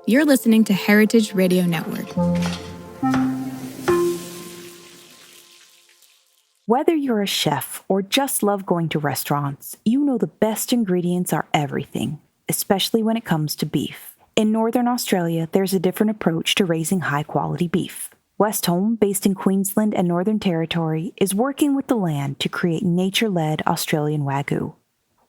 You're listening to Heritage Radio Network. Whether you're a chef or just love going to restaurants, you know the best ingredients are everything, especially when it comes to beef. In Northern Australia, there's a different approach to raising high-quality beef. Westholme, based in Queensland and Northern Territory, is working with the land to create nature-led Australian Wagyu.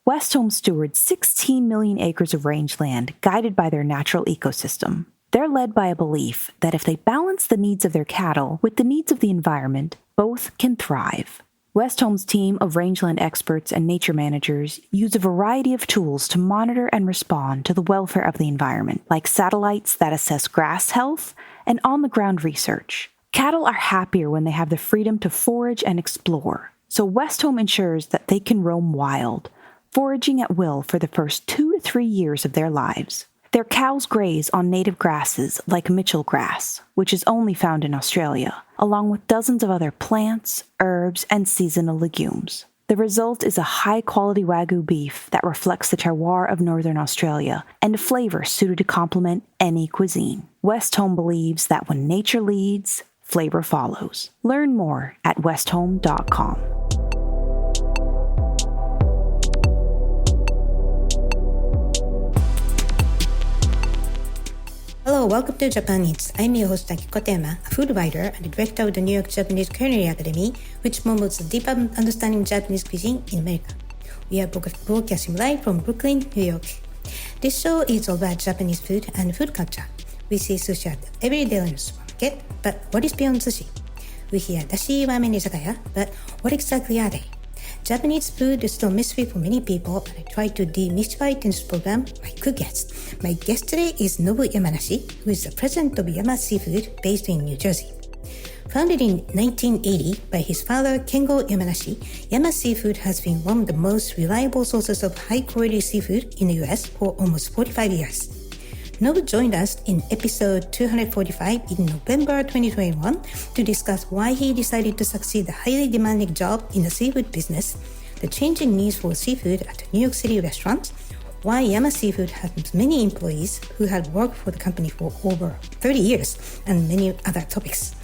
Westholme stewards 16 million acres of rangeland guided by their natural ecosystem. They're led by a belief that if they balance the needs of their cattle with the needs of the environment, both can thrive. Westholme's team of rangeland experts and nature managers use a variety of tools to monitor and respond to the welfare of the environment, like satellites that assess grass health and on-the-ground research. Cattle are happier when they have the freedom to forage and explore, so Westholme ensures that they can roam wild, foraging at will for the first 2 to 3 years of their lives. Their cows graze on native grasses like Mitchell grass, which is only found in Australia, along with dozens of other plants, herbs, and seasonal legumes. The result is a high-quality Wagyu beef that reflects the terroir of Northern Australia and a flavor suited to complement any cuisine. Westholme believes that when nature leads, flavor follows. Learn more at westholme.com. Hello, welcome to Japan Eats. I'm your host Akiko Tema, a food writer and the director of the New York Japanese Culinary Academy, which promotes a deeper understanding of Japanese cuisine in America. We are broadcasting live from Brooklyn, New York. This show is all about Japanese food and food culture. We see sushi at every day in the supermarket, but what is beyond sushi? We hear dashi, ramen, izakaya, but what exactly are they? Japanese food is still a mystery for many people, and I try to demystify it in this program with my good guests. My guest today is Nobu Yamanashi, who is the president of Yama Seafood based in New Jersey. Founded in 1980 by his father Kengo Yamanashi, Yama Seafood has been one of the most reliable sources of high-quality seafood in the US for almost 45 years. Nobu joined us in episode 245 in November 2021 to discuss why he decided to succeed the highly demanding job in the seafood business, the changing needs for seafood at New York City restaurants, why Yama Seafood has many employees who had worked for the company for over 30 years, and many other topics.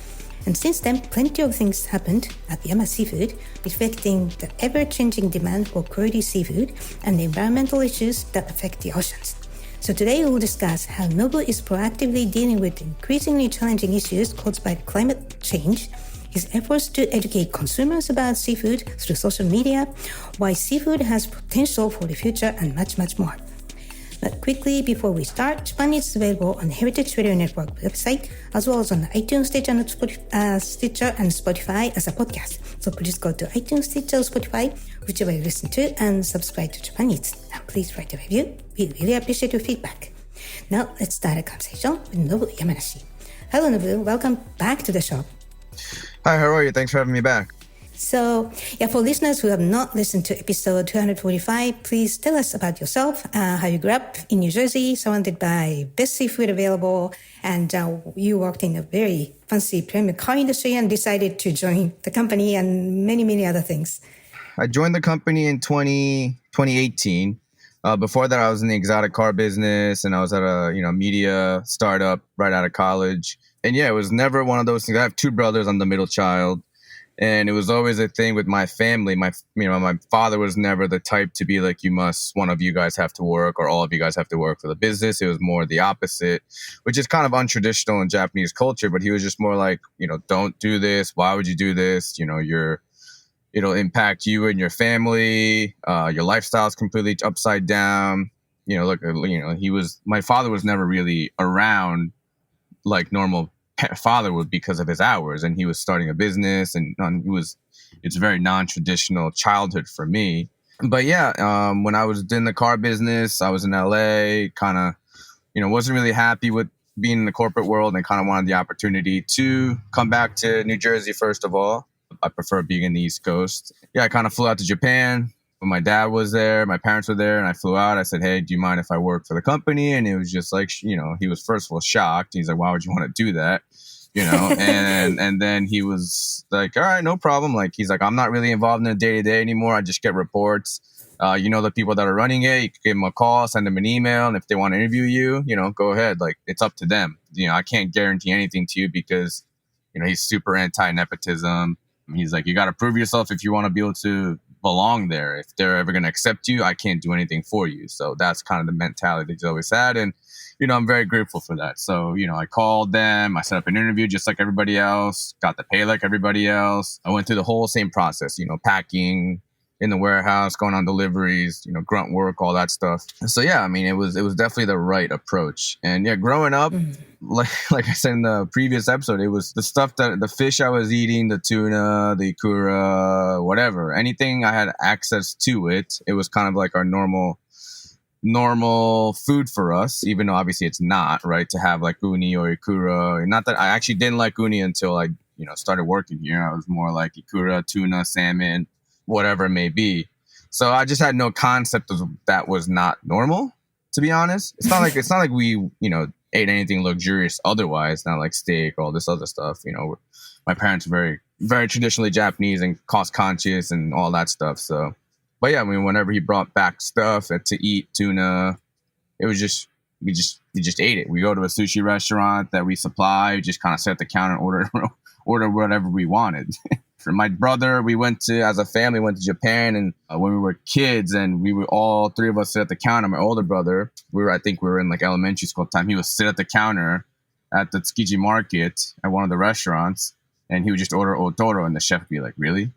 And since then, plenty of things happened at Yama Seafood, reflecting the ever-changing demand for quality seafood and the environmental issues that affect the oceans. So today we'll discuss how Nobu is proactively dealing with increasingly challenging issues caused by climate change, his efforts to educate consumers about seafood through social media, why seafood has potential for the future, and much, much more. But quickly, before we start, Japan is available on the Heritage Radio Network website, as well as on iTunes, Stitcher, and Spotify as a podcast. So please go to iTunes, Stitcher, Spotify, whichever you listen to, and subscribe to Japan Eats. And please write a review. We really appreciate your feedback. Now, let's start a conversation with Nobu Yamanashi. Hello, Nobu. Welcome back to the show. Hi, how are you? Thanks for having me back. So, for listeners who have not listened to episode 245, please tell us about yourself, how you grew up in New Jersey, surrounded by best seafood available, and you worked in a very fancy premium car industry and decided to join the company and many, many other things. I joined the company in 2018. Before that, I was in the exotic car business, and I was at a media startup right out of college. And it was never one of those things. I have two brothers. I'm the middle child. And it was always a thing with my family. My father was never the type to be like, one of you guys have to work or all of you guys have to work for the business. It was more the opposite, which is kind of untraditional in Japanese culture. But he was just more like, don't do this. Why would you do this? It'll impact you and your family. Your lifestyle is completely upside down. My father was never really around like normal father would because of his hours, and he was starting a business, and it's a very non-traditional childhood for me. But when I was in the car business, I was in LA, kind of, wasn't really happy with being in the corporate world, and kind of wanted the opportunity to come back to New Jersey. First of all, I prefer being in the East Coast. I kind of flew out to Japan. When my dad was there, my parents were there, and I flew out. I said, hey, do you mind if I work for the company? And it was just like, he was first of all shocked. He's like, why would you want to do that? And then he was like, all right, no problem. Like, he's like, I'm not really involved in the day-to-day anymore. I just get reports. You know the people that are running it. You can give them a call, send them an email, and if they want to interview you, go ahead. Like, it's up to them. I can't guarantee anything to you because, he's super anti-nepotism. He's like, you got to prove yourself if you want to be able to belong there. If they're ever going to accept you, I can't do anything for you. So that's kind of the mentality that he's always had. And, I'm very grateful for that. So, I called them, I set up an interview just like everybody else, got the pay like everybody else. I went through the whole same process, packing in the warehouse, going on deliveries, grunt work, all that stuff. So yeah, I mean, it was definitely the right approach. And yeah, growing up, like I said in the previous episode, it was the stuff that the fish I was eating, the tuna, the ikura, whatever, anything I had access to it was kind of like our normal food for us, even though obviously it's not, right, to have like uni or ikura. Not that I actually didn't like uni until I, started working here. I was more like ikura, tuna, salmon, whatever it may be. So I just had no concept of that was not normal, to be honest. It's not like we, ate anything luxurious otherwise, not like steak or all this other stuff. My parents are very, very traditionally Japanese and cost conscious and all that stuff. So, but yeah, I mean, whenever he brought back stuff to eat, tuna, it was just, we just ate it. We go to a sushi restaurant that we supply, just kind of sit at the counter and order whatever we wanted. For my brother, as a family, went to Japan, and when we were kids, and we were all three of us sit at the counter. My older brother, I think we were in like elementary school time. He would sit at the counter at the Tsukiji market at one of the restaurants, and he would just order otoro, and the chef would be like, "Really?"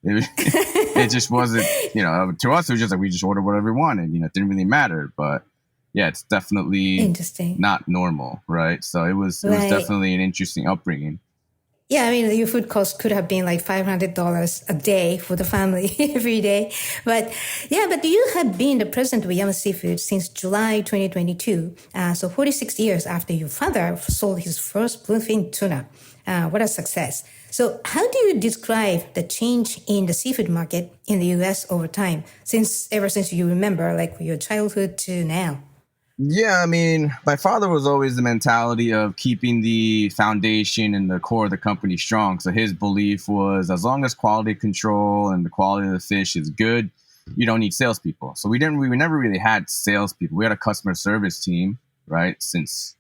It just wasn't, to us, it was just like we just ordered whatever we wanted. It didn't really matter, but yeah, it's definitely interesting, not normal, right? So it was definitely an interesting upbringing. Yeah, I mean, your food cost could have been like $500 a day for the family every day. But you have been the president of Yama Seafood since July 2022. So 46 years after your father sold his first bluefin tuna. What a success. So how do you describe the change in the seafood market in the U.S. over time, ever since you remember, like your childhood to now? Yeah, I mean, my father was always the mentality of keeping the foundation and the core of the company strong. So his belief was, as long as quality control and the quality of the fish is good, you don't need salespeople. So we never really had salespeople. We had a customer service team, right, since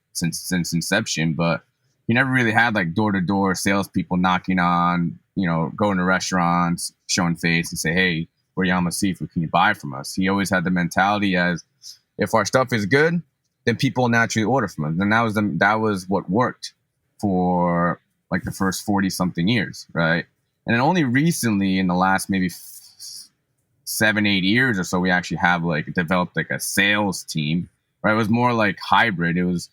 inception, but he never really had like door-to-door salespeople knocking on, going to restaurants, showing face and say, "Hey, we're Yama Seafood. Can you buy from us?" He always had the mentality as, if our stuff is good, then people naturally order from us. And that was what worked for like the first 40 something years, right? And then only recently, in the last maybe 7-8 years or so, we actually have like developed like a sales team, right? It was more like hybrid. It was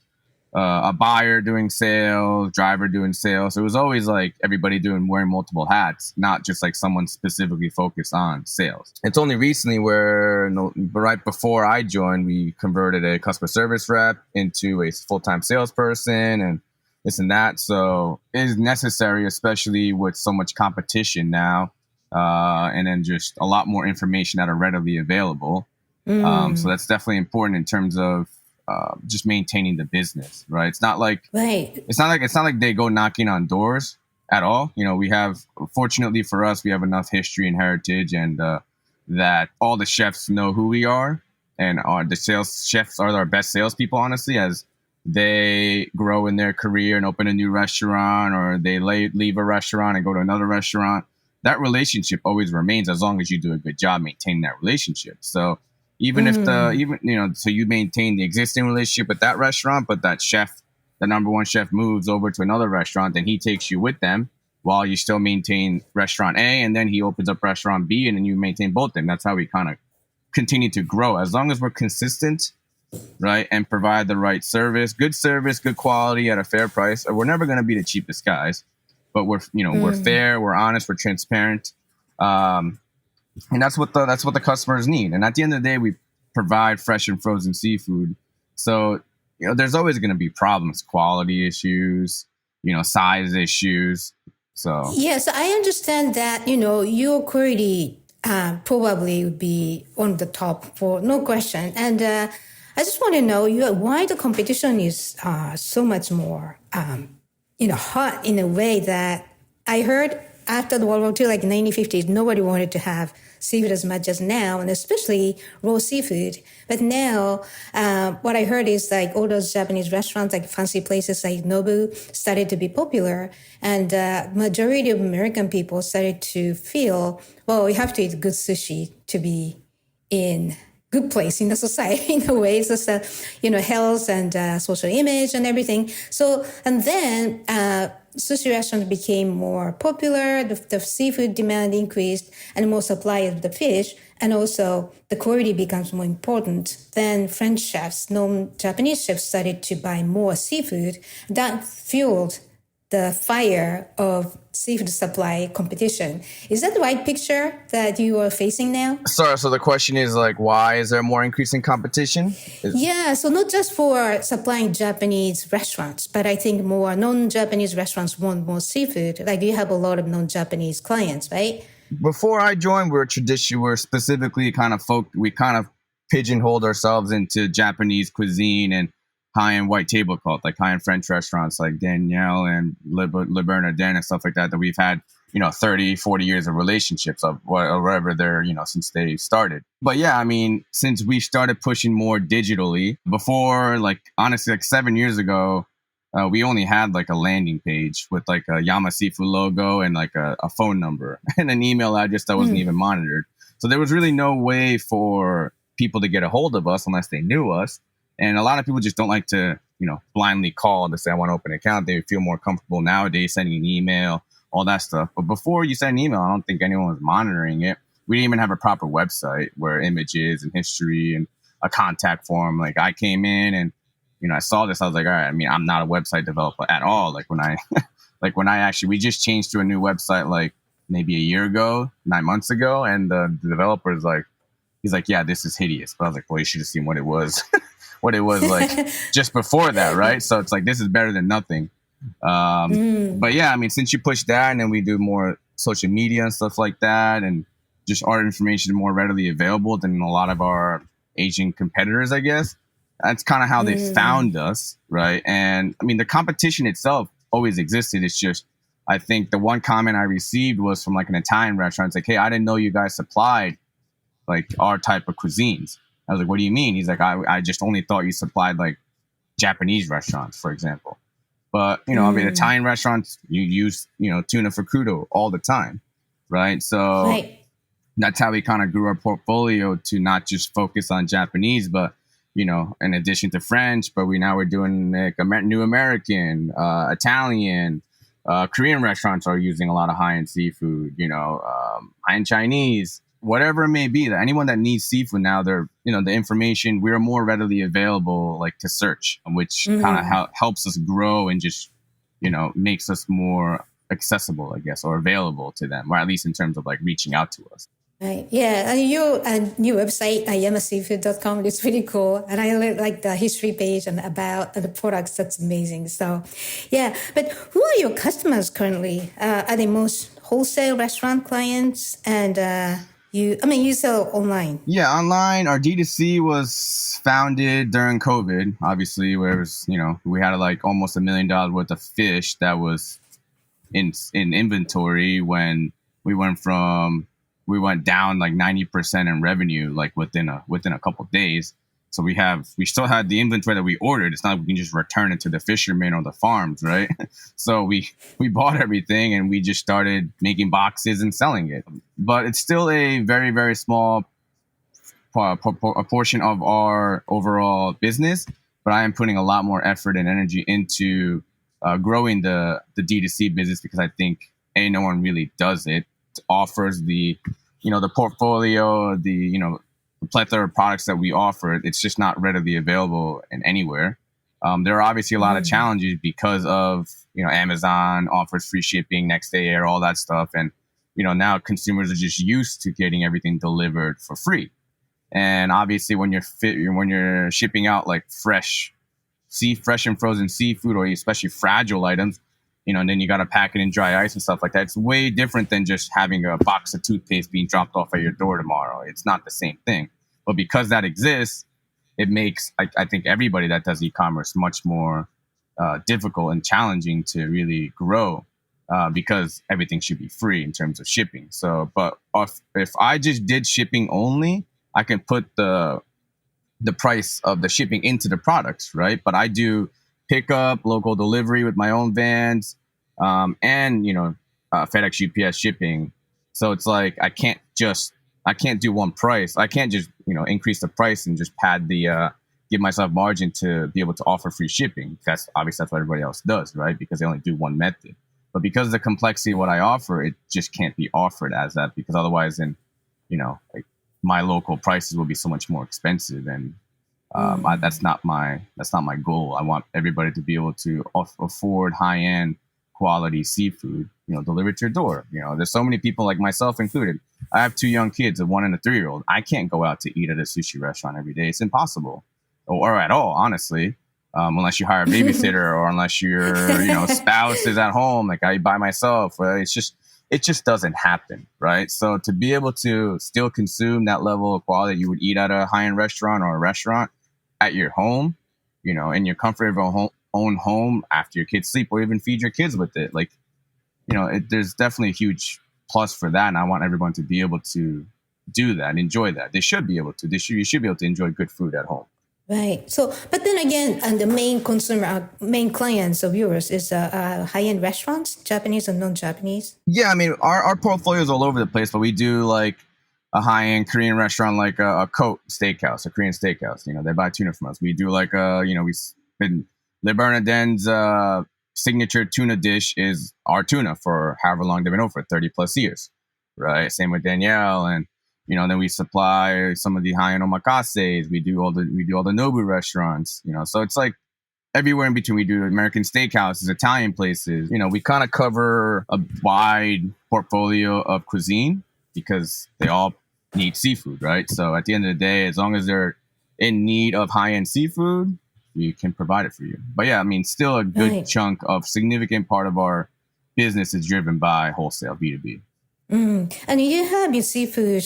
a buyer doing sales, driver doing sales. So it was always like everybody wearing multiple hats, not just like someone specifically focused on sales. It's only recently right before I joined, we converted a customer service rep into a full-time salesperson and this and that. So it is necessary, especially with so much competition now, and then just a lot more information that are readily available. So that's definitely important in terms of just maintaining the business, right? It's not like they go knocking on doors at all. Fortunately for us, we have enough history and heritage, and that all the chefs know who we are, and the sales chefs are our best salespeople, honestly, as they grow in their career and open a new restaurant, or they leave a restaurant and go to another restaurant. That relationship always remains as long as you do a good job maintaining that relationship. So even if so you maintain the existing relationship with that restaurant, but that chef, the number one chef, moves over to another restaurant, then he takes you with them while you still maintain restaurant A, and then he opens up restaurant B, and then you maintain both of them. That's how we kind of continue to grow. As long as we're consistent, right, and provide the right service, good quality at a fair price. We're never going to be the cheapest guys, but we're fair, we're honest, we're transparent. And that's what the customers need. And at the end of the day, we provide fresh and frozen seafood. So, there's always going to be problems, quality issues, size issues. So yes, I understand that, your quality probably would be on the top for no question. And I just want to know why the competition is so much more, hot in a way that I heard after the World War II, like in the 1950s, nobody wanted to have seafood as much as now, and especially raw seafood. But now, what I heard is like all those Japanese restaurants, like fancy places like Nobu, started to be popular, and majority of American people started to feel, well, we have to eat good sushi to be in good place in the society in a way. So, health and social image and everything. So, and then sushi restaurants became more popular. The seafood demand increased and more supply of the fish. And also the quality becomes more important. Then French chefs, non-Japanese chefs started to buy more seafood. That fueled the fire of seafood supply competition. Is that the right picture that you are facing now? Sorry, so the question is like, why is there more increasing competition? Yeah, so not just for supplying Japanese restaurants, but I think more non-Japanese restaurants want more seafood. Like you have a lot of non-Japanese clients, right? Before I joined, we're specifically we kind of pigeonholed ourselves into Japanese cuisine and high-end white tablecloth, like high-end French restaurants like Danielle and Le Bernardin and stuff like that we've had, 30, 40 years of relationships of whatever they're, since they started. But yeah, I mean, since we started pushing more digitally, before, like, honestly, like 7 years ago, we only had like a landing page with like a Yama Seafood logo and like a phone number and an email address that wasn't even monitored. So there was really no way for people to get a hold of us unless they knew us. And a lot of people just don't like to, blindly call to say, I want to open an account. They feel more comfortable nowadays sending an email, all that stuff. But before you send an email, I don't think anyone was monitoring it. We didn't even have a proper website where images and history and a contact form. Like I came in and, I saw this, I was like, all right, I mean, I'm not a website developer at all. Like when we just changed to a new website, like maybe a year ago, 9 months ago. And the developer is like, he's like, yeah, this is hideous. But I was like, well, you should have seen what it was. What it was like just before that, right? So it's like, this is better than nothing. But yeah, I mean, since you push that and then we do more social media and stuff like that, and just our information more readily available than a lot of our Asian competitors, I guess. That's kind of how they found us, right? And I mean, the competition itself always existed. It's just, I think the one comment I received was from like an Italian restaurant. It's like, hey, I didn't know you guys supplied like our type of cuisines. I was like, what do you mean? He's like, I just only thought you supplied like Japanese restaurants, for example. But, I mean, Italian restaurants, you use, tuna for crudo all the time, right? So that's how we kind of grew our portfolio to not just focus on Japanese, but, in addition to French, but we're doing like New American, Italian, Korean restaurants are using a lot of high-end seafood, high-end Chinese, whatever it may be. That anyone that needs seafood now, they're, the information, we're more readily available, like to search, which kind of helps us grow and just, makes us more accessible, I guess, or available to them, or at least in terms of like reaching out to us. Right. Yeah. And your new website, yamaseafood.com, is really cool. And I like the history page and about the products. That's amazing. So, yeah. But who are your customers currently? Are they most wholesale restaurant clients? And you sell online? Yeah, online. Our D2C was founded during COVID, obviously, where it was, we had like almost $1 million worth of fish that was in inventory when we went down like 90% in revenue, like within a couple of days. So we still had the inventory that we ordered. It's not like we can just return it to the fishermen or the farms, right? So we bought everything and we just started making boxes and selling it. But it's still a very, very small portion of our overall business. But I am putting a lot more effort and energy into growing the D2C business because I think no one really does it. It offers the portfolio, the plethora of products that we offer. It's just not readily available in anywhere. There are obviously a lot of challenges because of, Amazon offers free shipping, next day air, all that stuff. And, now consumers are just used to getting everything delivered for free. And obviously when you're shipping out like fresh and frozen seafood, or especially fragile items, and then you got to pack it in dry ice and stuff like that. It's way different than just having a box of toothpaste being dropped off at your door tomorrow. It's not the same thing. But because that exists, it makes, I think, everybody that does e-commerce much more difficult and challenging to really grow. because everything should be free in terms of shipping. So, but if I just did shipping only, I can put the price of the shipping into the products, right? But I do pickup, local delivery with my own vans, and FedEx, UPS shipping. So it's like I can't do one price. I can't just increase the price and just pad the give myself margin to be able to offer free shipping. That's obviously that's what everybody else does, right? Because they only do one method. But because of the complexity of what I offer, it just can't be offered as that, because otherwise, then like my local prices will be so much more expensive, and that's not my goal. I want everybody to be able to afford high-end quality seafood, delivered to your door. There's so many people, like myself included. I have 2 young kids, a 1 and a 3-year-old. I can't go out to eat at a sushi restaurant every day. It's impossible, or at all, honestly, unless you hire a babysitter or unless your spouse is at home. Like I by myself, it just doesn't happen, right? So to be able to still consume that level of quality you would eat at a high-end restaurant or a restaurant at your home, in your comfort of your own home after your kids sleep, or even feed your kids with it. Like, there's definitely a huge plus for that. And I want everyone to be able to do that and enjoy that. They should be able to. You should be able to enjoy good food at home. Right. So, but then again, and the main clients of yours is high-end restaurants, Japanese and non-Japanese. Yeah, I mean, our portfolio is all over the place, but we do like a high-end Korean restaurant, like a Kote steakhouse, a Korean steakhouse. They buy tuna from us. We do like Le Bernardin's signature tuna dish is our tuna for however long they've been over, 30 plus years, right? Same with Danielle, and then we supply some of the high-end omakases. We do all the Nobu restaurants. So it's like everywhere in between. We do American steakhouses, Italian places. We kind of cover a wide portfolio of cuisine because they all need seafood, right? So at the end of the day, as long as they're in need of high-end seafood, we can provide it for you. But yeah, I mean, still a good chunk of significant part of our business is driven by wholesale, B2B. And you have your seafood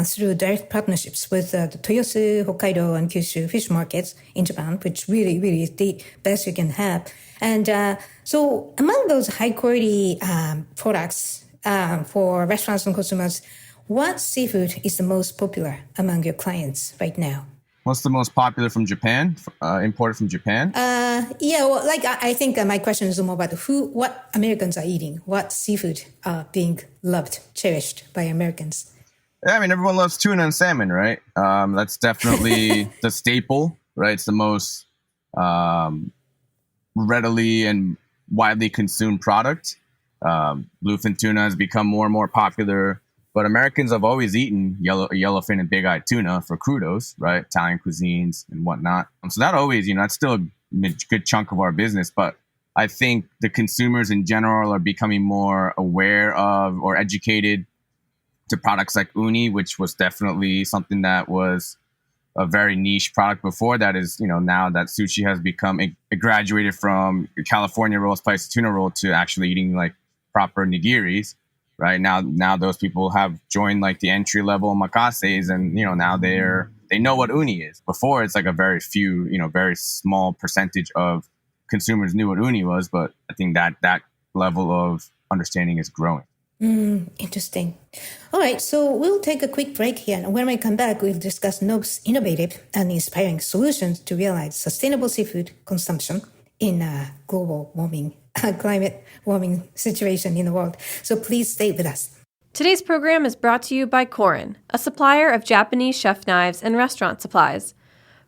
through direct partnerships with the Toyosu, Hokkaido, and Kyushu fish markets in Japan, which really, really is the best you can have. And so among those high-quality products for restaurants and consumers, what seafood is the most popular among your clients right now? What's the most popular from Japan? Imported from Japan? Yeah, well, like I think my question is more about what Americans are eating, what seafood are being loved, cherished by Americans. Yeah, I mean, everyone loves tuna and salmon, right? That's definitely the staple, right? It's the most readily and widely consumed product. Bluefin tuna has become more and more popular. But Americans have always eaten yellowfin and big-eyed tuna for crudos, right? Italian cuisines and whatnot. So that always, that's still a good chunk of our business. But I think the consumers in general are becoming more aware of or educated to products like uni, which was definitely something that was a very niche product before. That is, now that sushi has become, it graduated from California roll, spicy tuna roll to actually eating like proper nigiris. Right now, those people have joined like the entry level makases, and now they know what uni is. Before, it's like a very few, very small percentage of consumers knew what uni was. But I think that level of understanding is growing. Interesting. All right, so we'll take a quick break here, and when we come back, we'll discuss Nobu's innovative and inspiring solutions to realize sustainable seafood consumption in a global warming. Climate warming situation in the world. So please stay with us. Today's program is brought to you by Korin, a supplier of Japanese chef knives and restaurant supplies.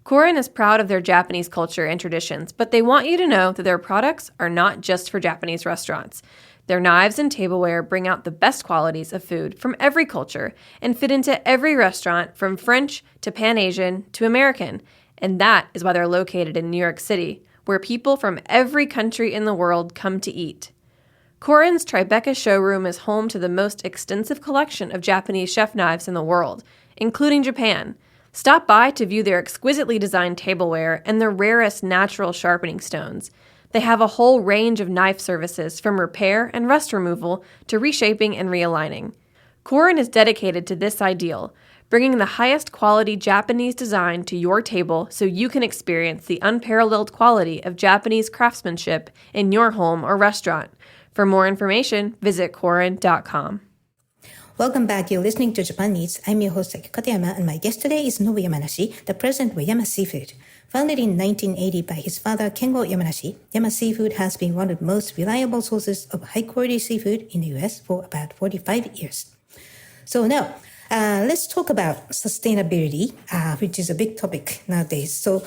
Korin is proud of their Japanese culture and traditions, but they want you to know that their products are not just for Japanese restaurants. Their knives and tableware bring out the best qualities of food from every culture and fit into every restaurant from French to Pan-Asian to American. And that is why they're located in New York City, where people from every country in the world come to eat. Korin's Tribeca showroom is home to the most extensive collection of Japanese chef knives in the world, including Japan. Stop by to view their exquisitely designed tableware and the rarest natural sharpening stones. They have a whole range of knife services from repair and rust removal to reshaping and realigning. Korin is dedicated to this ideal, bringing the highest quality Japanese design to your table so you can experience the unparalleled quality of Japanese craftsmanship in your home or restaurant. For more information, visit korin.com. Welcome back. You're listening to Japan Eats. I'm your host, Aki Katayama, and my guest today is Nobu Yamanashi, the president of Yama Seafood. Founded in 1980 by his father, Kengo Yamanashi, Yama Seafood has been one of the most reliable sources of high-quality seafood in the U.S. for about 45 years. So now, let's talk about sustainability, which is a big topic nowadays. So,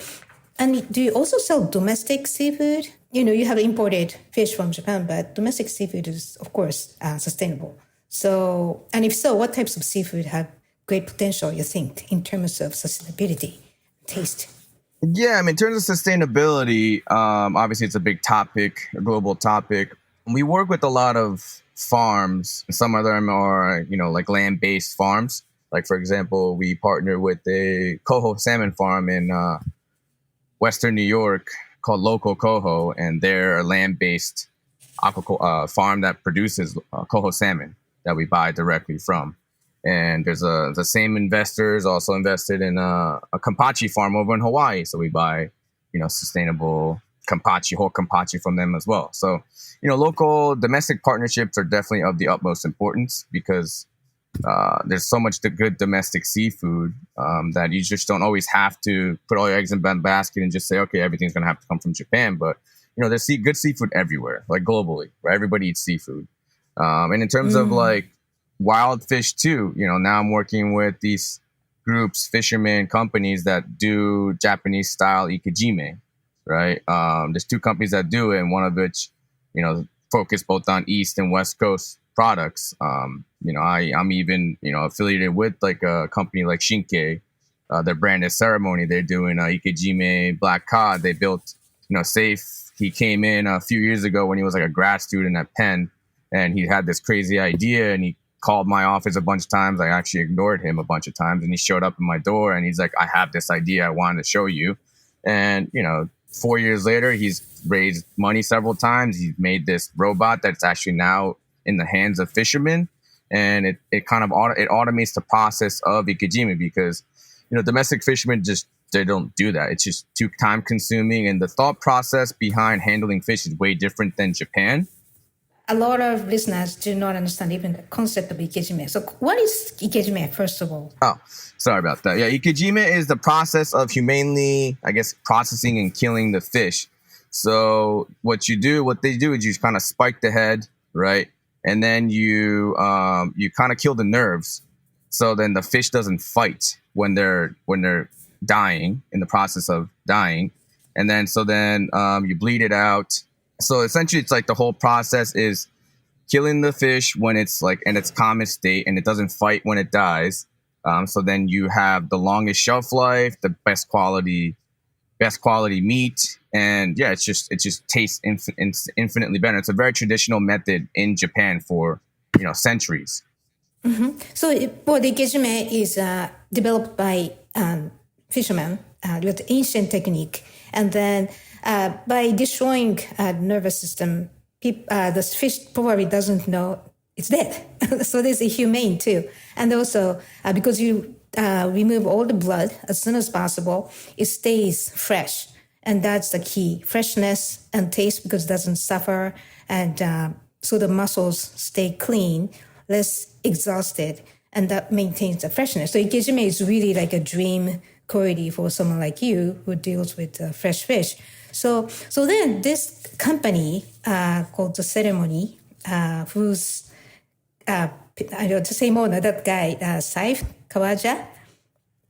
and do you also sell domestic seafood? You have imported fish from Japan, but domestic seafood is, of course, sustainable. So, and if so, what types of seafood have great potential, you think, in terms of sustainability, taste? Yeah, in terms of sustainability, obviously it's a big topic, a global topic. We work with a lot of farms. Some of them are, like land-based farms. Like, for example, we partner with a coho salmon farm in Western New York called Local Coho, and they're a land-based farm that produces coho salmon that we buy directly from. And there's the same investors also invested in a kampachi farm over in Hawaii. So we buy, sustainable whole kampachi from them as well. So, local domestic partnerships are definitely of the utmost importance because there's so much good domestic seafood that you just don't always have to put all your eggs in one basket and just say, okay, everything's going to have to come from Japan. But, there's good seafood everywhere, like globally, where everybody eats seafood. And in terms of like wild fish too, now I'm working with these groups, fishermen, companies that do Japanese style ikejime, right? There's two companies that do it, and one of which, focus both on East and West Coast products. I'm even, affiliated with like a company like Shinke. Their brand is Ceremony. They're doing ikejime black cod. They built, Safe. He came in a few years ago when he was like a grad student at Penn, and he had this crazy idea, and he called my office a bunch of times. I actually ignored him a bunch of times, and he showed up in my door and he's like, I have this idea I wanted to show you. And, 4 years later, he's raised money several times. He's made this robot that's actually now in the hands of fishermen. And it kind of it automates the process of ikejime because, domestic fishermen they don't do that. It's just too time consuming. And the thought process behind handling fish is way different than Japan. A lot of listeners do not understand even the concept of ikejime. So what is ikejime, first of all? Oh, sorry about that. Yeah, ikejime is the process of humanely, processing and killing the fish. So what they do is you kind of spike the head, right? And then you kind of kill the nerves. So then the fish doesn't fight when they're dying, in the process of dying. And then you bleed it out. So essentially, it's like the whole process is killing the fish when it's like in its calmest state and it doesn't fight when it dies. So then you have the longest shelf life, the best quality meat, and yeah, it just tastes infinitely better. It's a very traditional method in Japan for centuries. Mm-hmm. So the ikejime is developed by fishermen with ancient technique, and then by destroying the nervous system, the fish probably doesn't know it's dead. So this is humane too. And also because you remove all the blood as soon as possible, it stays fresh. And that's the key, freshness and taste, because it doesn't suffer. And so the muscles stay clean, less exhausted, and that maintains the freshness. So ikejime is really like a dream quality for someone like you who deals with fresh fish. So then this company called the Ceremony, who's I don't to say more, that guy, Saif Kawaja,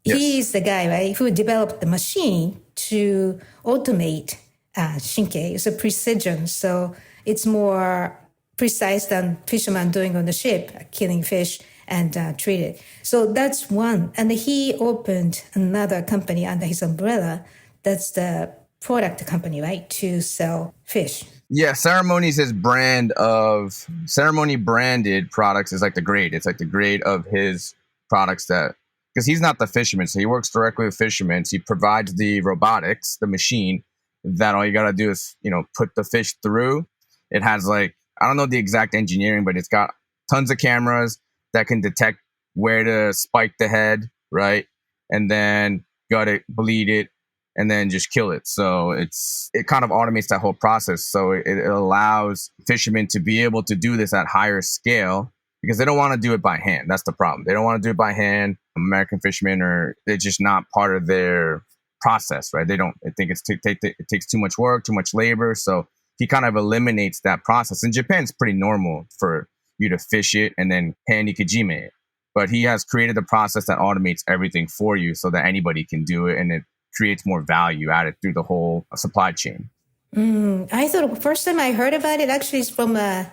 Yes. He is the guy, right, who developed the machine to automate Shinke. It's a precision, so it's more precise than fishermen doing on the ship, killing fish and treat it. So that's one. And he opened another company under his umbrella. That's the product company, right, to sell fish. Yeah, Ceremony's his brand of Ceremony branded products is like the grade. It's like the grade of his products that, because he's not the fisherman, so he works directly with fishermen. So he provides the robotics, the machine that all you got to do is, put the fish through. It has like, I don't know the exact engineering, but it's got tons of cameras that can detect where to spike the head, right? And then gut it, bleed it, and then just kill it. So it kind of automates that whole process. So it allows fishermen to be able to do this at higher scale because they don't want to do it by hand. That's the problem. They don't want to do it by hand. American fishermen they're just not part of their process, right? They think it takes too much work, too much labor. So he kind of eliminates that process. In Japan, it's pretty normal for you to fish it and then hand ikejime it. But he has created a process that automates everything for you so that anybody can do it, and it creates more value added through the whole supply chain. I thought first time I heard about it actually is from the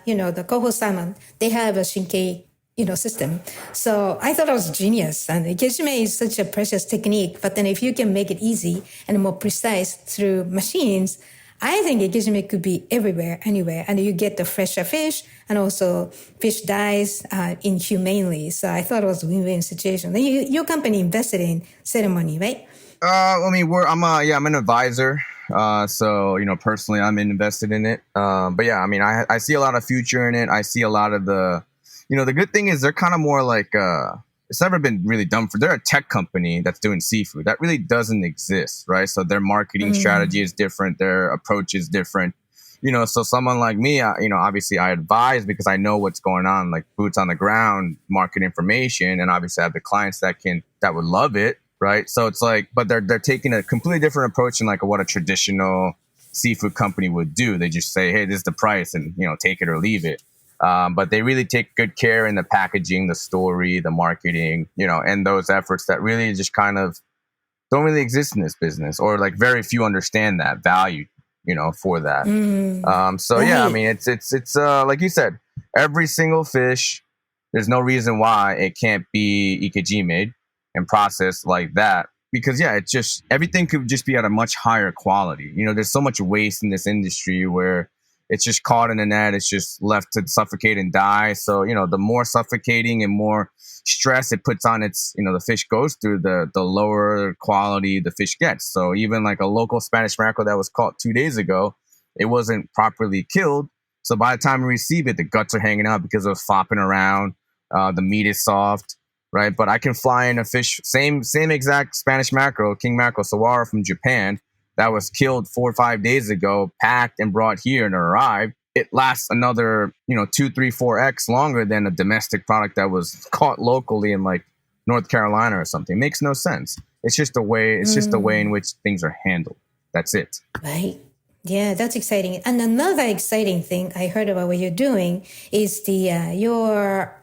Koho salmon. They have a Shinkei system. So I thought it was genius. And ikejime is such a precious technique. But then if you can make it easy and more precise through machines, I think ikejime could be everywhere, anywhere. And you get the fresher fish, and also fish dies inhumanely. So I thought it was a win-win situation. Then your company invested in ceremony, right? I'm an advisor. So, personally, I'm invested in it. But yeah, I see a lot of future in it. I see a lot of the good thing is they're kind of more like, it's never been really done they're a tech company that's doing seafood. That really doesn't exist, right? So their marketing strategy is different. Their approach is different. So someone like me, obviously I advise because I know what's going on, like boots on the ground, market information, and obviously I have the clients that would love it. Right. So it's like, but they're taking a completely different approach than like what a traditional seafood company would do. They just say, hey, this is the price and, take it or leave it. But they really take good care in the packaging, the story, the marketing, and those efforts that really just kind of don't really exist in this business, or like very few understand that value, for that. It's like you said, every single fish, there's no reason why it can't be ikejime and processed like that, because everything could just be at a much higher quality. There's so much waste in this industry where it's just caught in a net, it's just left to suffocate and die. So the more suffocating and more stress it puts on the fish goes through, the lower quality the fish gets. So even like a local Spanish mackerel that was caught 2 days ago, it wasn't properly killed. So by the time we receive it, the guts are hanging out because it was flopping around. The meat is soft. Right, but I can fly in a fish, same exact Spanish mackerel, king mackerel, Sawara from Japan, that was killed 4 or 5 days ago, packed and brought here and arrived. It lasts another, 2, 3, 4x longer than a domestic product that was caught locally in like North Carolina or something. It makes no sense. It's just the way. It's just the way in which things are handled. That's it. Right. Yeah, that's exciting. And another exciting thing I heard about what you're doing is your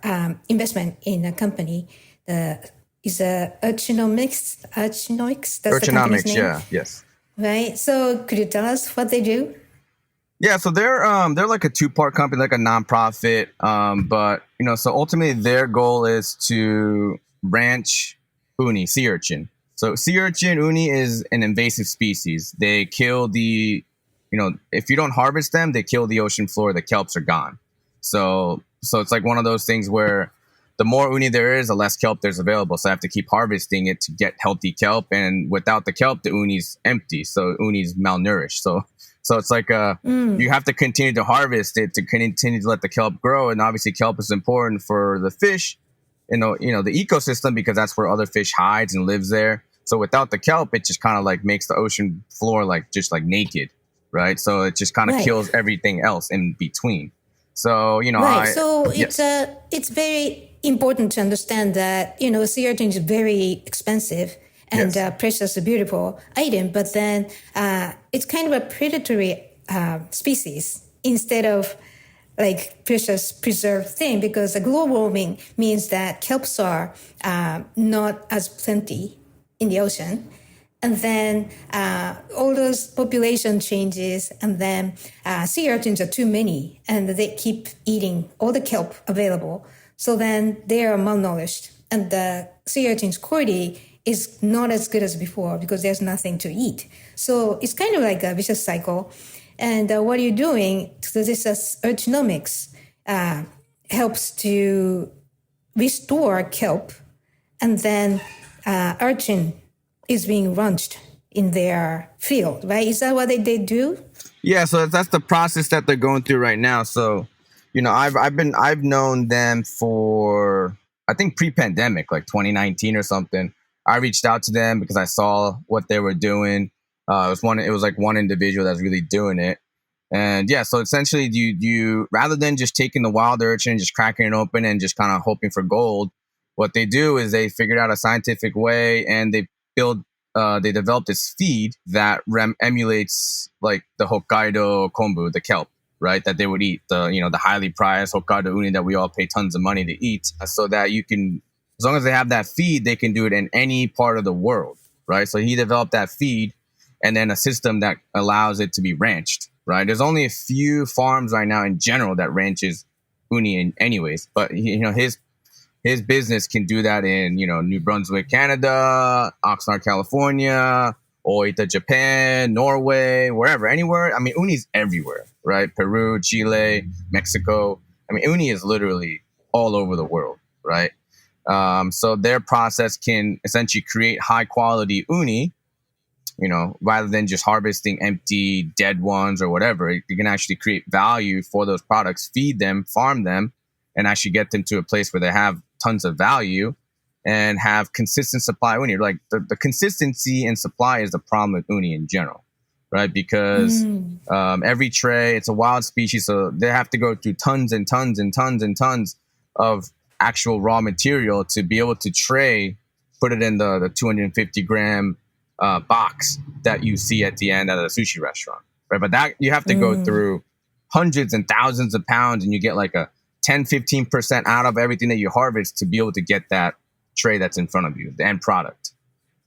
investment in a company. Is Urchinomics? That's the company's name? Yeah, yes. Right. So could you tell us what they do? Yeah, so they're like a 2-part company, like a nonprofit. But so ultimately their goal is to ranch uni, sea urchin. So sea urchin, uni is an invasive species. They kill if you don't harvest them, they kill the ocean floor. The kelps are gone. So it's like one of those things where the more uni there is, the less kelp there's available. So I have to keep harvesting it to get healthy kelp. And without the kelp, the uni's empty. So uni's malnourished. So it's like you have to continue to harvest it to continue to let the kelp grow. And obviously kelp is important for the fish, the ecosystem, because that's where other fish hides and lives there. So without the kelp, it just kind of like makes the ocean floor just like naked. Right. So it just kind of kills everything else in between. So, it's very important to understand that, sea urchin is very expensive and precious, beautiful item. But then it's kind of a predatory species instead of like precious preserved thing, because the global warming means that kelps are not as plenty in the ocean. And then all those population changes, and then sea urchins are too many, and they keep eating all the kelp available. So then they are malnourished, and the sea urchin's quality is not as good as before because there's nothing to eat. So it's kind of like a vicious cycle. And what you're doing, so this is urchinomics, helps to restore kelp, and then urchin is being launched in their field, right? Is that what they do? Yeah, so that's the process that they're going through right now. So, I've known them for, I think, pre-pandemic, like 2019 or something. I reached out to them because I saw what they were doing. It was like one individual that's really doing it. And yeah, so essentially you rather than just taking the wild urchin and just cracking it open and just kind of hoping for gold, what they do is they figured out a scientific way, and they developed this feed that emulates like the Hokkaido kombu, the kelp, right? That they would eat, the highly prized Hokkaido uni that we all pay tons of money to eat, so that you can, as long as they have that feed, they can do it in any part of the world, right? So he developed that feed and then a system that allows it to be ranched, right? There's only a few farms right now in general that ranches uni in anyways, but his business can do that in, New Brunswick, Canada, Oxnard, California, Oita, Japan, Norway, wherever, anywhere. I mean, uni's everywhere, right? Peru, Chile, Mexico. I mean, uni is literally all over the world, right? So their process can essentially create high quality uni, rather than just harvesting empty, dead ones or whatever. You can actually create value for those products, feed them, farm them, and actually get them to a place where they have tons of value and have consistent supply uni. Like the consistency in supply is the problem with uni in general, right? Because every tray, it's a wild species, so they have to go through tons and tons and tons and tons of actual raw material to be able to put it in the 250 gram box that you see at the end at a sushi restaurant, right? But that you have to go through hundreds and thousands of pounds, and you get like a 10-15% out of everything that you harvest to be able to get that tray that's in front of you, the end product,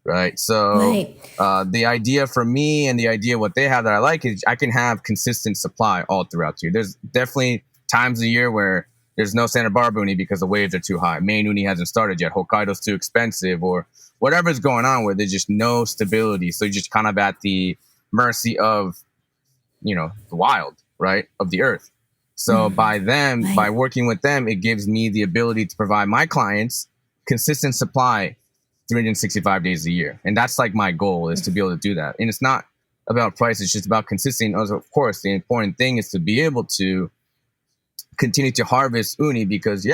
right? So the idea for me and the idea what they have that I like is I can have consistent supply all throughout the year. There's definitely times of the year where there's no Santa Barbara uni because the waves are too high. Maine uni hasn't started yet. Hokkaido's too expensive, or whatever's going on where there's just no stability. So you're just kind of at the mercy of, the wild, right, of the earth. So by working with them, it gives me the ability to provide my clients consistent supply 365 days a year. And that's like my goal, is to be able to do that. And it's not about price. It's just about consistency. And of course, the important thing is to be able to continue to harvest uni because,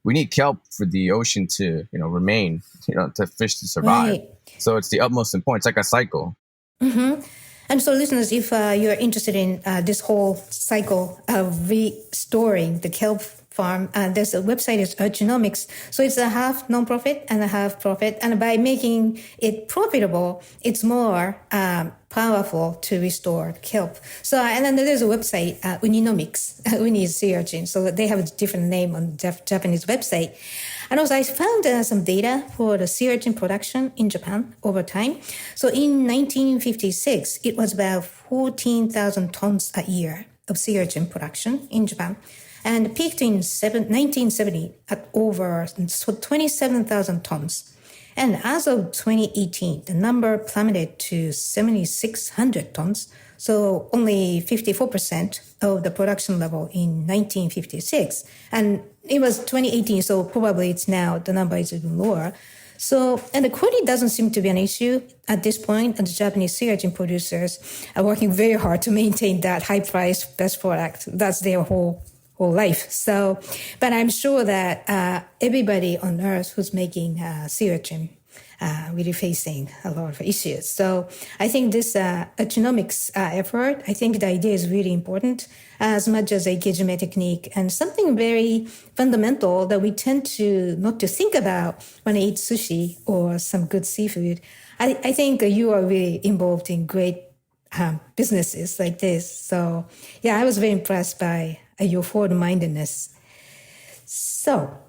we need kelp for the ocean to, remain, to fish to survive. Right. So it's the utmost important. It's like a cycle. Mm-hmm. And so listeners, if you're interested in this whole cycle of restoring the kelp farm, there's a website, is Urchinomics. So it's a half non-profit and a half profit. And by making it profitable, it's more powerful to restore kelp. So, and then there's a website, Uninomics, Uni is sea urchin. So they have a different name on the Japanese website. And also I found some data for the sea urchin production in Japan over time. So in 1956, it was about 14,000 tons a year of sea urchin production in Japan, and peaked in 1970 at over 27,000 tons. And as of 2018, the number plummeted to 7,600 tons, so only 54% of the production level in 1956. And it was 2018, so probably it's now, the number is even lower. So, and the quality doesn't seem to be an issue at this point, and the Japanese sea urchin producers are working very hard to maintain that high-priced best product. That's their whole life. So, but I'm sure that everybody on earth who's making sea urchin really facing a lot of issues. So I think this urchinomics effort, I think the idea is really important, as much as a Gejime technique, and something very fundamental that we tend to not to think about when I eat sushi or some good seafood. I think you are really involved in great businesses like this. So yeah, I was very impressed by your forward-mindedness. So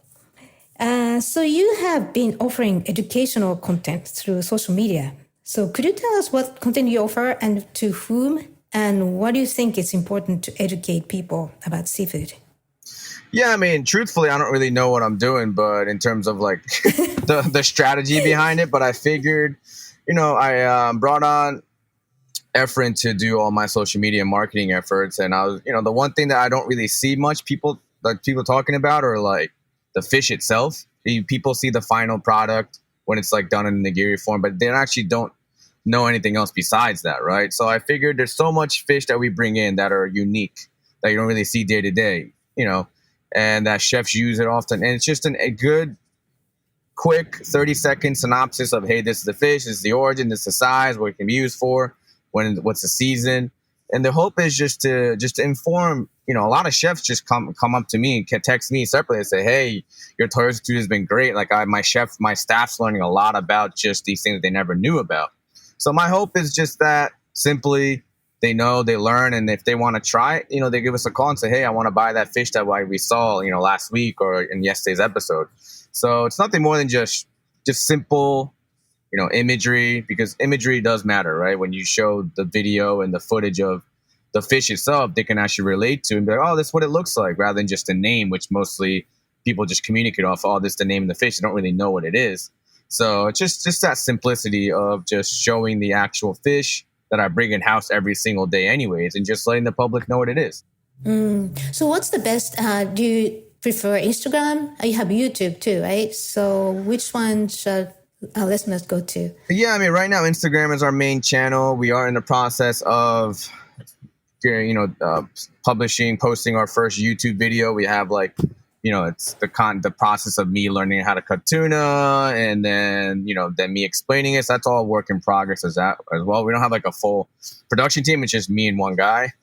you have been offering educational content through social media. So could you tell us what content you offer and to whom, and what do you think is important to educate people about seafood? Yeah, truthfully, I don't really know what I'm doing, but in terms of like the strategy behind it, but I figured, I brought on Efren to do all my social media marketing efforts. And I was, the one thing that I don't really see much people talking about are like the fish itself. People see the final product when it's like done in nigiri form, but they actually don't know anything else besides that, right? So I figured there's so much fish that we bring in that are unique that you don't really see day to day, and that chefs use it often. And it's just a good quick 30-second synopsis of, hey, this is the fish, this is the origin, this is the size, what it can be used for, what's the season. And the hope is just to inform, a lot of chefs just come up to me and can text me separately and say, hey, your Toyota Institute has been great. Like my staff's learning a lot about just these things that they never knew about. So my hope is just that simply they know, they learn, and if they want to try it, they give us a call and say, hey, I want to buy that fish that we saw, last week or in yesterday's episode. So it's nothing more than just simple, imagery, because imagery does matter, right? When you show the video and the footage of the fish itself, they can actually relate to and be like, oh, that's what it looks like, rather than just a name, which mostly people just communicate off, oh, this is the name of the fish. They don't really know what it is. So it's just that simplicity of just showing the actual fish that I bring in house every single day anyways, and just letting the public know what it is. So what's the best? Do you prefer Instagram? You have YouTube too, right? So which one should our listeners go to? Yeah, right now Instagram is our main channel. We are in the process of, posting our first YouTube video. We have it's the process of me learning how to cut tuna, and then me explaining it. So that's all work in progress as well. We don't have a full production team. It's just me and one guy.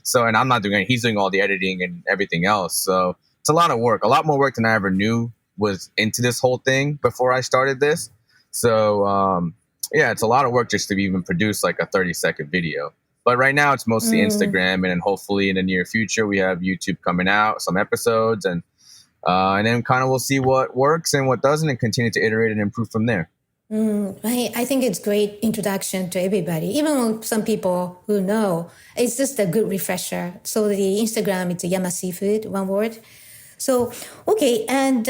So, and I'm not doing it. He's doing all the editing and everything else. So it's a lot of work, a lot more work than I ever knew was into this whole thing before I started this. So, it's a lot of work just to even produce a 30-second video. But right now it's mostly Instagram, and then hopefully in the near future we have YouTube coming out, some episodes, and then kind of we'll see what works and what doesn't, and continue to iterate and improve from there. I think it's great introduction to everybody, even some people who know. It's just a good refresher. So the Instagram, it's a Yama Seafood, one word. So, okay, and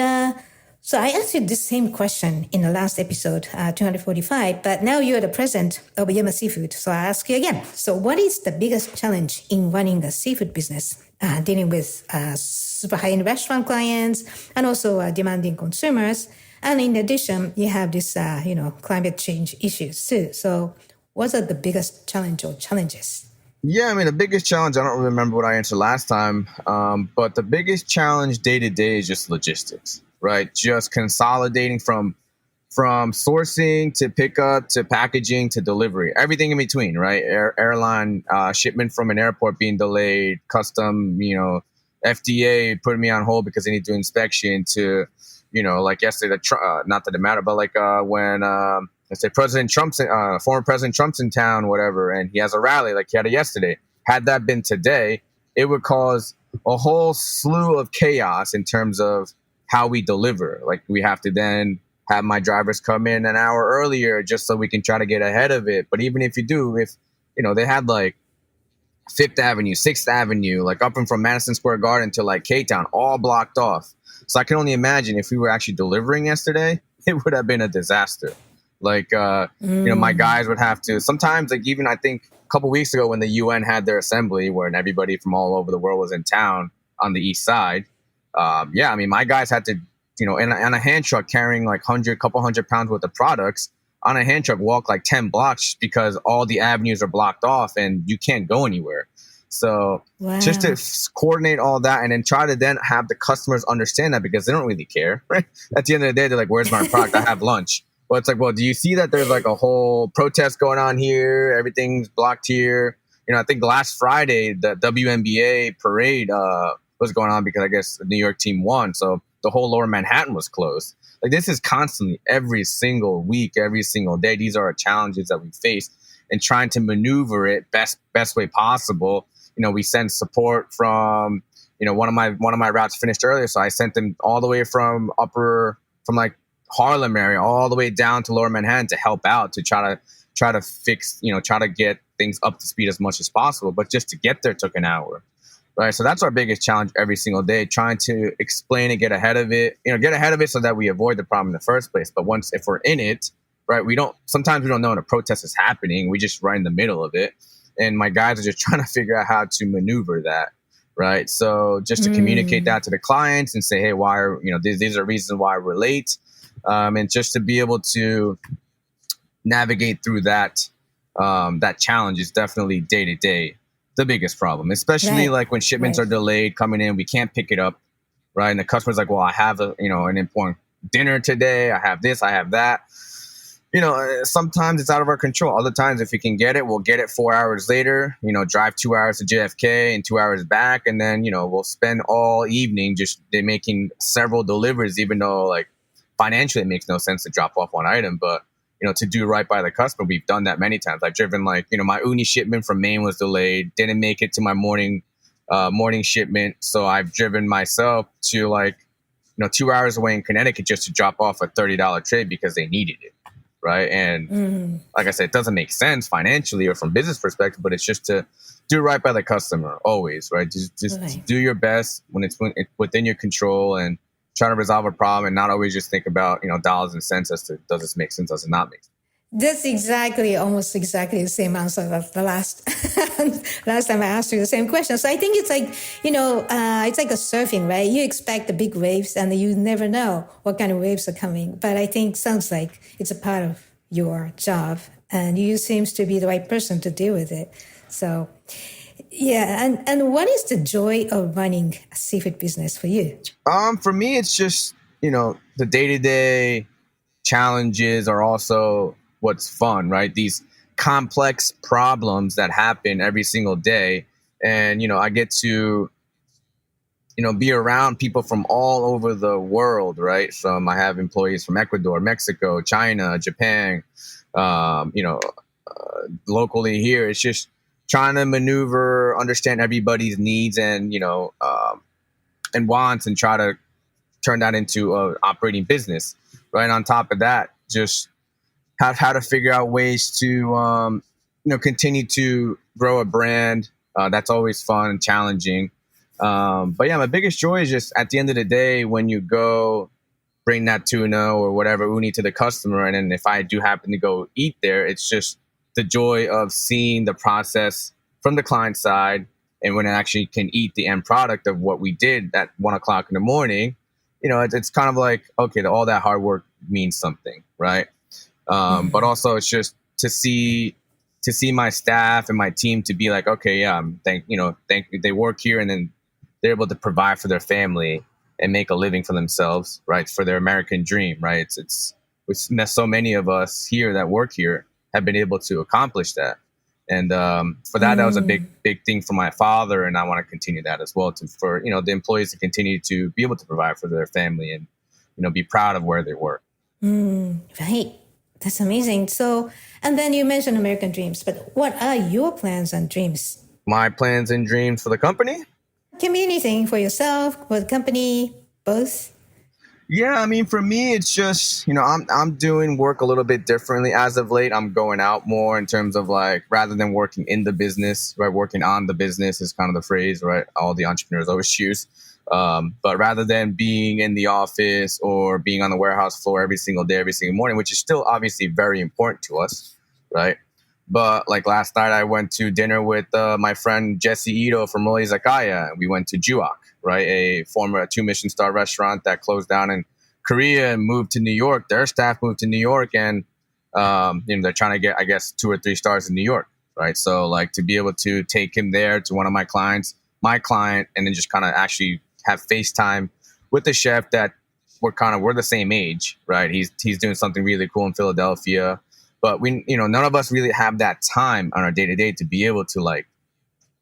so I asked you the same question in the last episode, 245, but now you're the president of Yama Seafood. So I ask you again. So what is the biggest challenge in running a seafood business, dealing with super high-end restaurant clients and also demanding consumers? And in addition, you have this, climate change issues too. So what are the biggest challenge or challenges? Yeah, the biggest challenge, I don't remember what I answered last time, but the biggest challenge day to day is just logistics, right? Just consolidating from sourcing to pickup to packaging to delivery, everything in between, right? Airline shipment from an airport being delayed, custom, FDA putting me on hold because they need to do inspection, to, like yesterday, not that it mattered, but when let's say former President Trump's in town, whatever, and he has a rally like he had it yesterday. Had that been today, it would cause a whole slew of chaos in terms of how we deliver. Like we have to then have my drivers come in an hour earlier just so we can try to get ahead of it. But even if they had Fifth Avenue, Sixth Avenue, up and from Madison Square Garden to K-Town, all blocked off. So I can only imagine if we were actually delivering yesterday, it would have been a disaster. My guys would have to sometimes, even I think a couple weeks ago when the UN had their assembly, when everybody from all over the world was in town on the east side. My guys had to, in a hand truck carrying couple hundred pounds worth of products on a hand truck, walk 10 blocks because all the avenues are blocked off and you can't go anywhere. So just to coordinate all that and then try to then have the customers understand that, because they don't really care, right? At the end of the day, they're like, where's my product? I have lunch. Well, it's well, do you see that there's a whole protest going on here? Everything's blocked here. I think last Friday, the WNBA parade was going on because I guess the New York team won. So the whole lower Manhattan was closed. This is constantly, every single week, every single day. These are challenges that we face, and trying to maneuver it best way possible. We send support from, one of my routes finished earlier. So I sent them all the way from Harlem area all the way down to lower Manhattan to help out, to try to fix, try to get things up to speed as much as possible. But just to get there took an hour, right? So that's our biggest challenge every single day, trying to explain and get ahead of it, so that we avoid the problem in the first place. But if we're in it, right, sometimes we don't know when a protest is happening. We just right in the middle of it. And my guys are just trying to figure out how to maneuver that. Right. So just to communicate that to the clients and say, hey, why are, these are reasons why we're late. And just to be able to navigate through that challenge is definitely day to day the biggest problem, especially when shipments are delayed coming in, we can't pick it up, right? And the customer's like, well, I have an important dinner today. I have this, I have that. Sometimes it's out of our control. Other times, if we can get it, we'll get it 4 hours later, drive 2 hours to JFK and 2 hours back. And then, we'll spend all evening just making several deliveries, even though like financially it makes no sense to drop off one item. But, to do right by the customer, we've done that many times. I've driven my uni shipment from Maine was delayed, didn't make it to my morning shipment. So I've driven myself to 2 hours away in Connecticut just to drop off a $30 trade because they needed it. Right. And like I said, it doesn't make sense financially or from business perspective, but it's just to do right by the customer always. Right. Just do your best when it's within your control and try to resolve a problem and not always just think about, dollars and cents as to does this make sense? Does it not make sense? That's almost exactly the same answer of the last time I asked you the same question. So I think it's like, it's like a surfing, right? You expect the big waves and you never know what kind of waves are coming. But I think sounds like it's a part of your job and you seems to be the right person to deal with it. So yeah. And what is the joy of running a seafood business for you? For me, it's just, the day-to-day challenges are also what's fun, right? These complex problems that happen every single day. And, I get to, be around people from all over the world, right? I have employees from Ecuador, Mexico, China, Japan, locally here. It's just trying to maneuver, understand everybody's needs and, and wants and try to turn that into an operating business, right? On top of that, just how to figure out ways to, continue to grow a brand. That's always fun and challenging. But yeah, my biggest joy is just at the end of the day, when you go bring that tuna or whatever uni to the customer. And then if I do happen to go eat there, it's just the joy of seeing the process from the client side. And when I actually can eat the end product of what we did at 1 o'clock in the morning, it's kind of like, okay, all that hard work means something, right? But also it's just to see my staff and my team to be like, okay, yeah, they work here and then they're able to provide for their family and make a living for themselves, right? For their American dream, right? It's so many of us here that work here have been able to accomplish that. And for that, that was a big thing for my father. And I want to continue that as well for the employees to continue to be able to provide for their family and, be proud of where they work. Right. That's amazing. So, and then you mentioned American dreams, but what are your plans and dreams? My plans and dreams for the company? Can be anything for yourself, for the company, both. Yeah, I mean, for me, it's just, I'm doing work a little bit differently. As of late, I'm going out more in terms of like, rather than working in the business, right? Working on the business is kind of the phrase, right? All the entrepreneurs always use. But rather than being in the office or being on the warehouse floor every single day, every single morning, which is still obviously very important to us, right? But like last night, I went to dinner with my friend Jesse Ito from Roy Zakaya. We went to Juak, right? A former 2 Michelin star restaurant that closed down in Korea and moved to New York. Their staff moved to New York and, they're trying to get, I guess, 2 or 3 stars in New York, right? So like to be able to take him there to one of my clients, and then just kind of actually have FaceTime with the chef that we're the same age, right? He's doing something really cool in Philadelphia. But we, none of us really have that time on our day to day to be able to like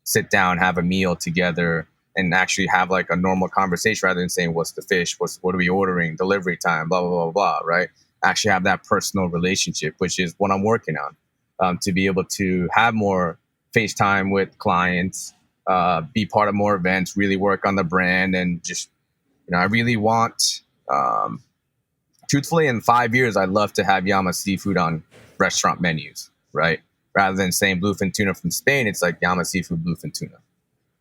sit down, have a meal together and actually have like a normal conversation rather than saying, what's the fish? What are we ordering? Delivery time, blah, blah, blah, blah, right? Actually have that personal relationship, which is what I'm working on, to be able to have more FaceTime with clients, be part of more events, really work on the brand. And just, I really want, truthfully, in 5 years, I'd love to have Yama Seafood on restaurant menus, right? Rather than saying bluefin tuna from Spain, it's like Yama Seafood bluefin tuna,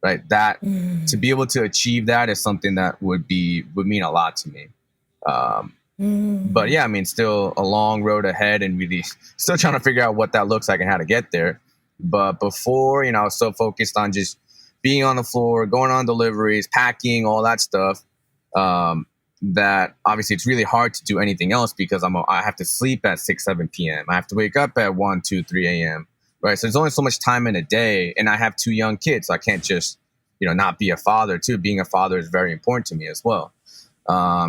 right? That to be able to achieve that is something that would mean a lot to me. But yeah, I mean, still a long road ahead and really still trying to figure out what that looks like and how to get there. But before, I was so focused on just being on the floor, going on deliveries, packing, all that stuff. That obviously it's really hard to do anything else because I have to sleep at 6, 7 p.m. I have to wake up at 1, 2, 3 a.m. Right. So there's only so much time in a day and I have 2 young kids. So I can't just, not be a father too. Being a father is very important to me as well.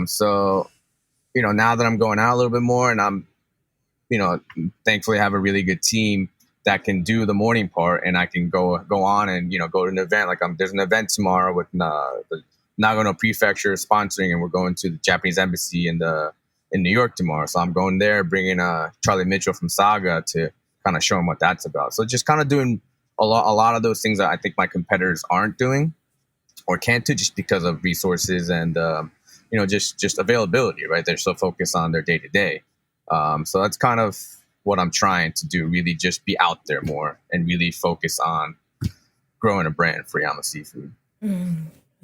So, now that I'm going out a little bit more, and I'm, thankfully have a really good team that can do the morning part, and I can go on and, go to an event. Like there's an event tomorrow with the Nagano Prefecture sponsoring, and we're going to the Japanese embassy in New York tomorrow. So I'm going there, bringing Charlie Mitchell from Saga to kind of show him what that's about. So just kind of doing a lot of those things that I think my competitors aren't doing or can't do, just because of resources and just availability, right? They're so focused on their day to day. So that's kind of what I'm trying to do, really just be out there more and really focus on growing a brand for Yama Seafood.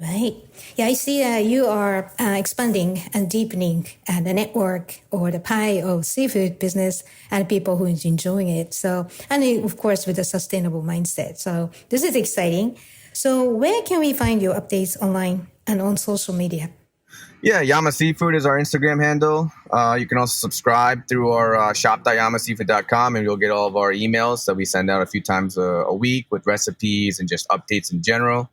Right. Yeah, I see you are expanding and deepening the network or the pie of seafood business and people who is enjoying it. So, and of course, with a sustainable mindset. So this is exciting. So where can we find your updates online and on social media? Yeah, Yama Seafood is our Instagram handle. You can also subscribe through our shop.yamaseafood.com, and you'll get all of our emails that we send out a few times a week with recipes and just updates in general.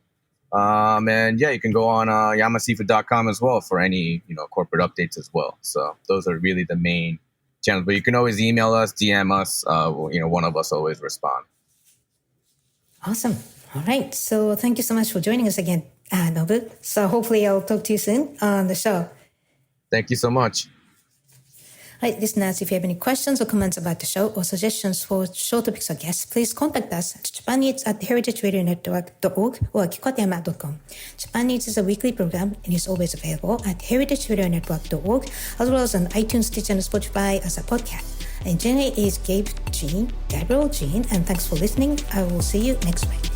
And yeah, you can go on yamaseafood.com as well for any corporate updates as well. So those are really the main channels. But you can always email us, DM us. One of us always respond. Awesome. All right. So thank you so much for joining us again, Nobu. So hopefully I'll talk to you soon on the show. Thank you so much. All right, listeners, if you have any questions or comments about the show or suggestions for show topics or guests, please contact us at japaneats@heritageradionetwork.org or kikotema.com. Japan Eats is a weekly program and is always available at heritageradionetwork.org, as well as on iTunes, Stitcher, and Spotify as a podcast. And Jenny is Gabriel Jean, and thanks for listening. I will see you next week.